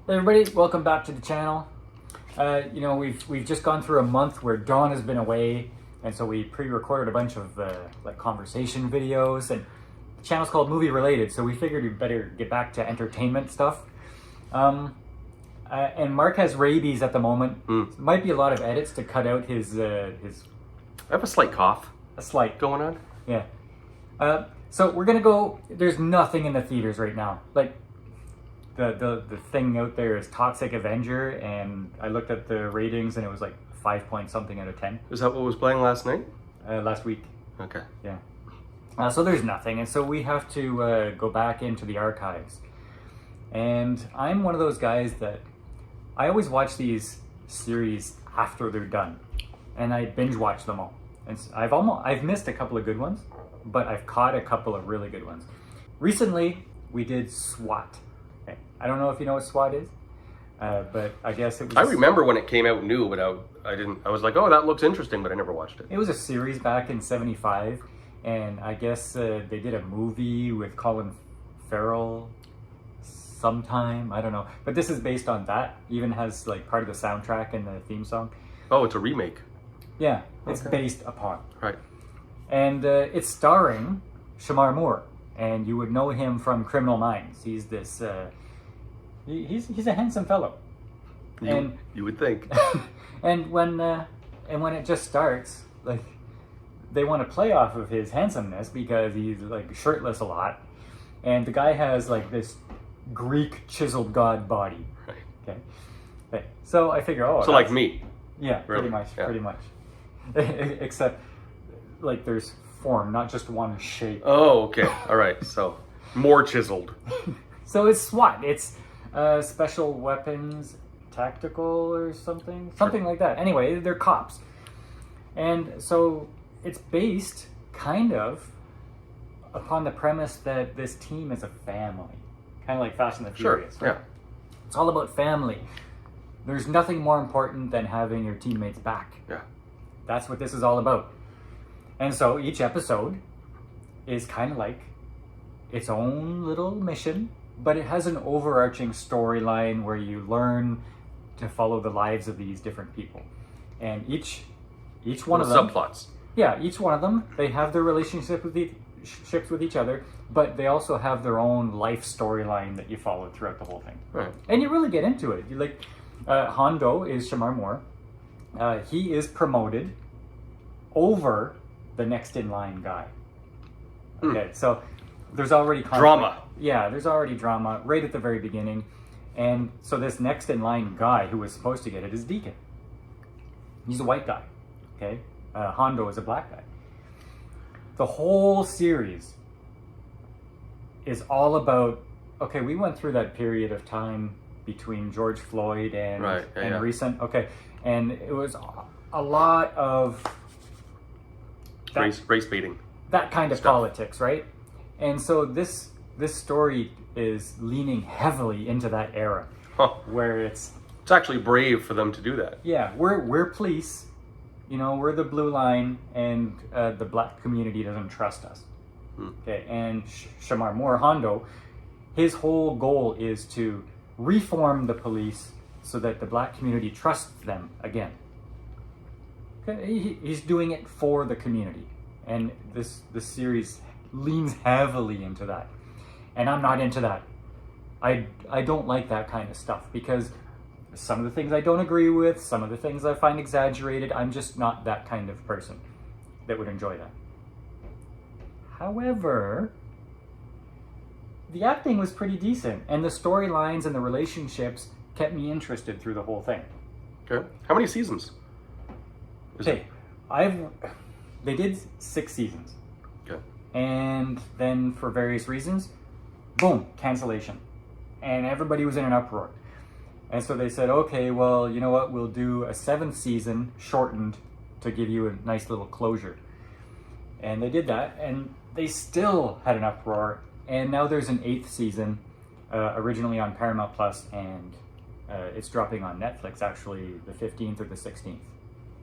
Hey everybody, welcome back to the channel. We've just gone through a month where Dawn has been away, and so we pre-recorded a bunch of conversation videos, and the channel's called Movie Related, so we figured we'd better get back to entertainment stuff. And Mark has rabies at the moment. Might be a lot of edits to cut out his. I have a slight cough. A slight going on. Yeah. So we're gonna go. There's nothing in the theaters right now. Like the thing out there is Toxic Avenger, and I looked at the ratings and it was like 5 point something out of 10. Is that what was playing last night? Last week. Okay. Yeah. So there's nothing, and so we have to go back into the archives. And I'm one of those guys that I always watch these series after they're done, and I binge watch them all. And I've missed a couple of good ones, but I've caught a couple of really good ones. Recently, we did SWAT. Okay. I don't know if you know what SWAT is, but I guess it was. I remember when it came out new, but I didn't. I was like, oh, that looks interesting, but I never watched it. It was a series back in '75, and I guess they did a movie with Colin Farrell sometime. I don't know, but this is based on that. Even has like part of the soundtrack and the theme song. Oh, it's a remake. Yeah, it's Okay. based upon. Right. And it's starring Shemar Moore, and you would know him from Criminal Minds. He's this, he's a handsome fellow. You would think. And when it just starts, like, they want to play off of his handsomeness because he's like shirtless a lot, and the guy has like this Greek chiseled god body. Right. Okay. So I figure, So like me. Yeah, Really? pretty much. Except, like, there's form, not just one shape. Oh, okay. All right. So more chiseled. So it's SWAT. It's Special Weapons Tactical or something like that. Anyway, they're cops, and so it's based kind of upon the premise that this team is a family, kind of like Fast and the Furious. Sure. Right? Yeah. It's all about family. There's nothing more important than having your teammates back. Yeah. That's what this is all about. And so each episode is kind of like its own little mission, but it has an overarching storyline where you learn to follow the lives of these different people. And each one of them, subplots. Yeah, each one of them, they have their relationships with each other, but they also have their own life storyline that you follow throughout the whole thing. Right. And you really get into it. You like Hondo is Shemar Moore. He is promoted over the next in line guy. Okay, so there's already conflict. Drama. Yeah, there's already drama right at the very beginning. And so this next in line guy who was supposed to get it is Deacon. He's a white guy. Okay, Hondo is a black guy. The whole series is all about, okay, we went through that period of time between George Floyd and recent, okay, and it was a lot of race baiting, that kind of stuff. politics, right? And so this story is leaning heavily into that era, where it's actually brave for them to do that. Yeah, we're police, we're the blue line, and the black community doesn't trust us. Okay, and Shemar Moore, Hondo, his whole goal is to reform the police so that the black community trusts them again. Okay, he's doing it for the community, and this series leans heavily into that, and I'm not into that. I don't like that kind of stuff because some of the things I don't agree with, some of the things I find exaggerated. I'm just not that kind of person that would enjoy that. However, the acting was pretty decent, and the storylines and the relationships kept me interested through the whole thing. Okay. How many seasons? Okay, they did 6 seasons. Okay. And then for various reasons, boom, cancellation. And everybody was in an uproar. And so they said, okay, well, you know what, we'll do a 7th season shortened to give you a nice little closure. And they did that, and they still had an uproar. And now there's an 8th season, originally on Paramount Plus, and it's dropping on Netflix actually the 15th or the 16th.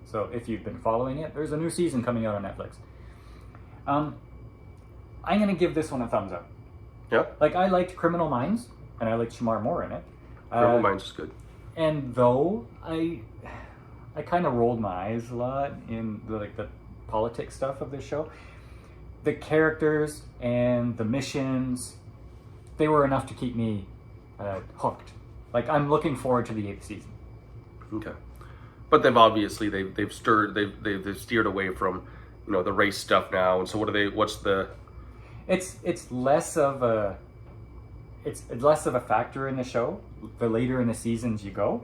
So if you've been following it, there's a new season coming out on Netflix. I'm gonna give this one a thumbs up. Yeah. Like, I liked Criminal Minds, and I liked Shemar Moore in it, Criminal Minds is good. And though I kind of rolled my eyes a lot in the politics stuff of this show, the characters and the missions, they were enough to keep me hooked. Like, I'm looking forward to the 8th season. Okay, but they've obviously they've steered away from, you know, the race stuff now. And so what's the? It's less of a factor in the show the later in the seasons you go.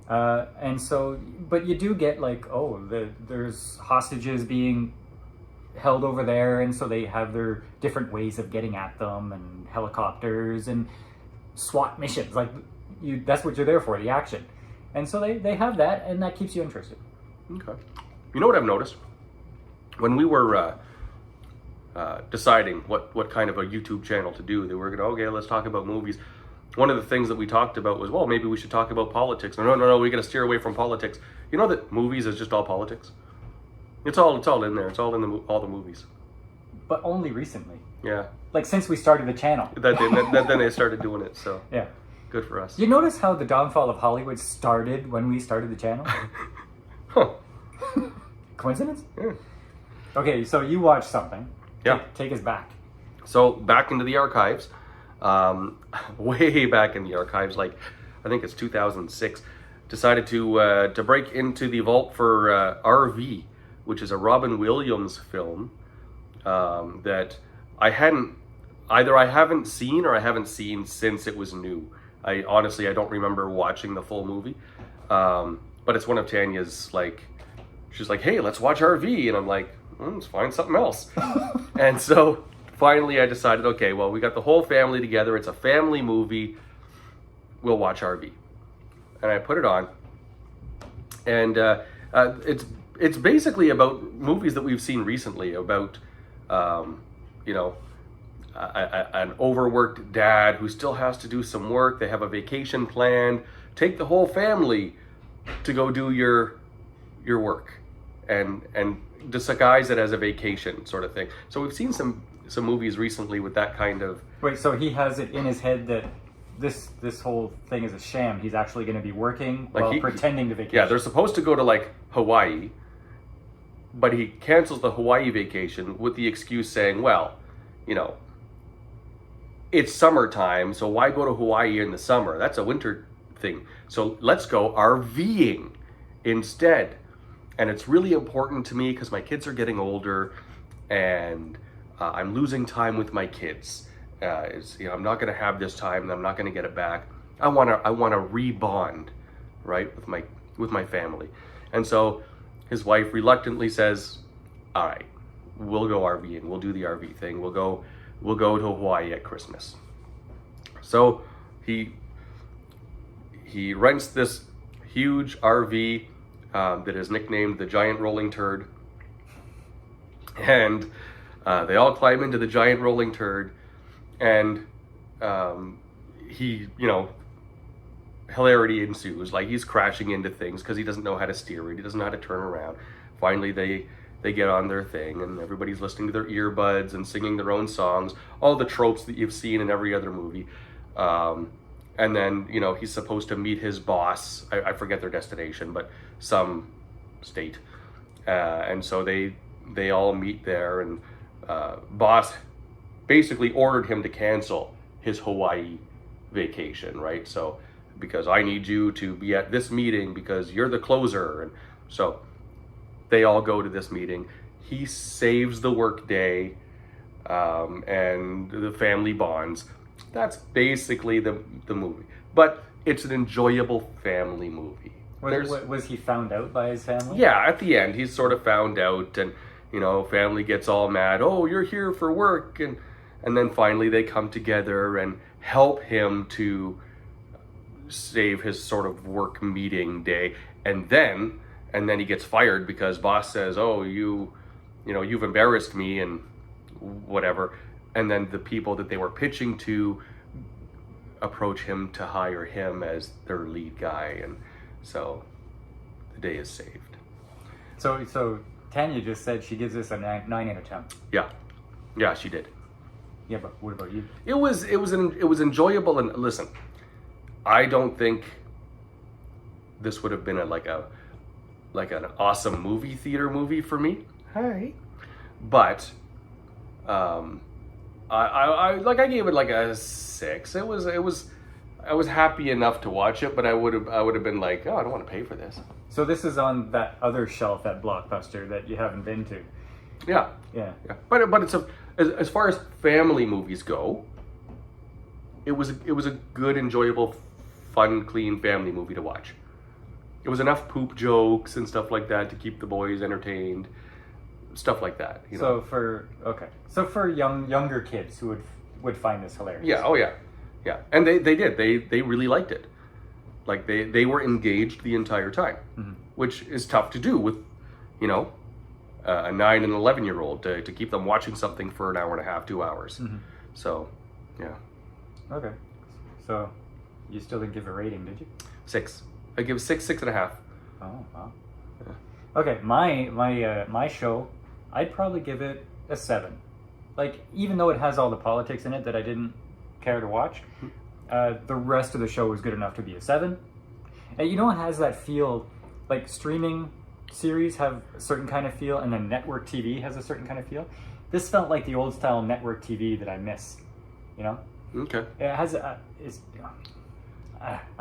And so, but you do get like, there's hostages being held over there, and so they have their different ways of getting at them, and helicopters and SWAT missions. Like, that's what you're there for, the action. And so they have that, and that keeps you interested. Okay. You know what I've noticed? When we were deciding what kind of a YouTube channel to do, they were going, okay, let's talk about movies. One of the things that we talked about was, well, maybe we should talk about politics. No, we got to steer away from politics. You know that movies is just all politics? It's all in there. It's all in all the movies. But only recently. Yeah. Like, since we started the channel. Then they started doing it, so. Yeah. Good for us. You notice how the downfall of Hollywood started when we started the channel? Huh. Coincidence? Yeah. Okay, so you watched something. Yeah. Take us back. So, back into the archives. Way back in the archives, like, I think it's 2006, decided to break into the vault for RV, which is a Robin Williams film that I haven't seen or I haven't seen since it was new. I don't remember watching the full movie, but it's one of Tanya's, like, she's like, hey, let's watch RV, and I'm like, let's find something else. And so finally I decided, okay, well, we got the whole family together, it's a family movie, we'll watch RV. And I put it on, and it's basically about movies that we've seen recently, about an overworked dad who still has to do some work. They have a vacation planned. Take the whole family to go do your work, and disguise it as a vacation sort of thing. So we've seen some movies recently with that kind of. Wait, so he has it in his head that this whole thing is a sham. He's actually going to be working while pretending to vacation. Yeah, they're supposed to go to, like, Hawaii, but he cancels the Hawaii vacation with the excuse saying, well, you know, it's summertime, so why go to Hawaii in the summer? That's a winter thing. So let's go RVing instead. And it's really important to me because my kids are getting older, and I'm losing time with my kids. I'm not going to have this time, and I'm not going to get it back. I want to rebond, right, with my family. And so his wife reluctantly says, all right, we'll go RVing. We'll do the RV thing. We'll go to Hawaii at Christmas. So he rents this huge RV that is nicknamed the Giant Rolling Turd. And they all climb into the Giant Rolling Turd, and hilarity ensues. Like, he's crashing into things because he doesn't know how to steer it. He doesn't know how to turn around. Finally, they get on their thing, and everybody's listening to their earbuds and singing their own songs. All the tropes that you've seen in every other movie. And then, he's supposed to meet his boss. I forget their destination, but some state. And so they all meet there, and boss basically ordered him to cancel his Hawaii vacation, right? So, because I need you to be at this meeting because you're the closer. And so they all go to this meeting. He saves the work day, and the family bonds. That's basically the movie. But it's an enjoyable family movie. Was he found out by his family? Yeah, at the end, he's sort of found out, and, family gets all mad. Oh, you're here for work. And then finally they come together and help him to save his sort of work meeting day. And then he gets fired because boss says, oh, you've embarrassed me and whatever. And then the people that they were pitching to approach him to hire him as their lead guy. And so the day is saved. So Tanya just said she gives this a 9 out of 10. Yeah, she did. Yeah, but what about you? It was enjoyable. And listen, I don't think this would have been like an awesome movie theater movie for me. Hi. But I gave it like a 6. It was I was happy enough to watch it, but I would have been like, oh, I don't want to pay for this. So this is on that other shelf at Blockbuster that you haven't been to. Yeah. Yeah. But it's as far as family movies go, it was a good, enjoyable, fun, clean family movie to watch. It was enough poop jokes and stuff like that to keep the boys entertained, stuff like that. You know? So for younger kids who would find this hilarious. Yeah. Oh yeah. Yeah. And they did. They really liked it. Like they were engaged the entire time, which is tough to do with, you know, a 9 and 11-year-old to keep them watching something for an hour and a half, 2 hours. So, yeah. Okay. So, you still didn't give a rating, did you? 6. I give 6.5. Oh, wow. Yeah. Okay, my show, I'd probably give it a 7. Like, even though it has all the politics in it that I didn't care to watch, the rest of the show was good enough to be a 7. And you know, it has that feel, like streaming series have a certain kind of feel, and then network TV has a certain kind of feel. This felt like the old style network TV that I miss, you know? Okay. It has I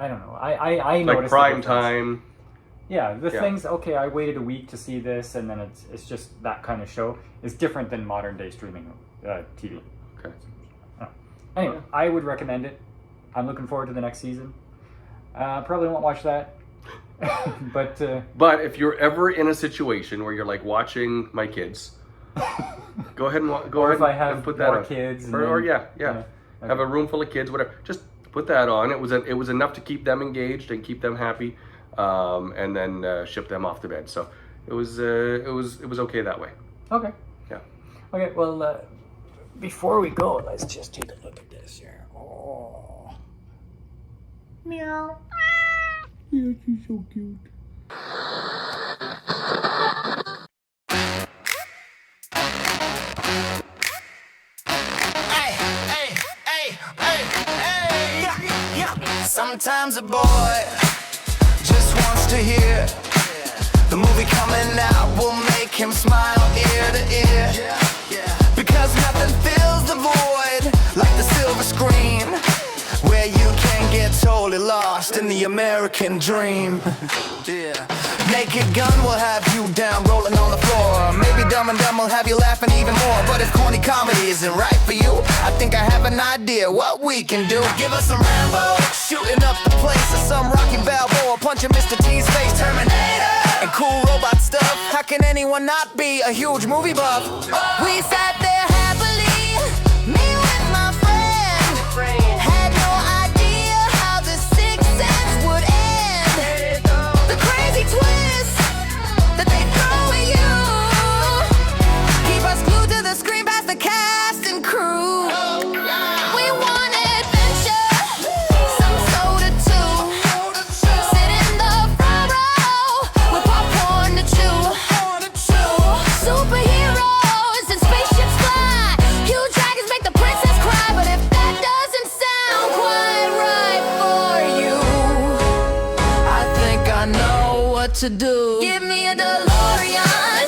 don't know. I noticed like prime time. Yeah, the things. Okay, I waited a week to see this, and then it's just that kind of show. It's different than modern day streaming TV. Okay. Anyway, I would recommend it. I'm looking forward to the next season. Probably won't watch that. But if you're ever in a situation where you're like watching my kids, go ahead and and put that more on. Kids, or yeah. Okay. Have a room full of kids, whatever. Just put that on. It was enough to keep them engaged and keep them happy, and then ship them off to bed. So it was okay that way. Okay. Yeah. Okay. Well, before we go, let's just take a look at this here. Oh. Meow. Yeah, she's so cute. Sometimes a boy just wants to hear the movie coming out will make him smile ear to ear. Because nothing fills the void like the silver screen, where you can get totally lost in the American dream. Naked Gun will have you down rolling on the floor. Maybe Dumb and Dumb will have you laughing even more. But if corny comedy isn't right for you, I think I have an idea what we can do. Give us some Rambo, shooting up the place, or some Rocky Balboa, punching Mr. T's face, Terminator, and cool robot stuff. How can anyone not be a huge movie buff? We sat there happily, me with my friend, had no idea how the Sixth Sense would end. The crazy twist that they throw at you keep us glued to the screen past the cast and crew. We want adventure, some soda too. Sit in the front row with popcorn to chew. Superheroes and spaceships fly. Huge dragons make the princess cry. But if that doesn't sound quite right for you, I think I know what to do. Give me a DeLorean.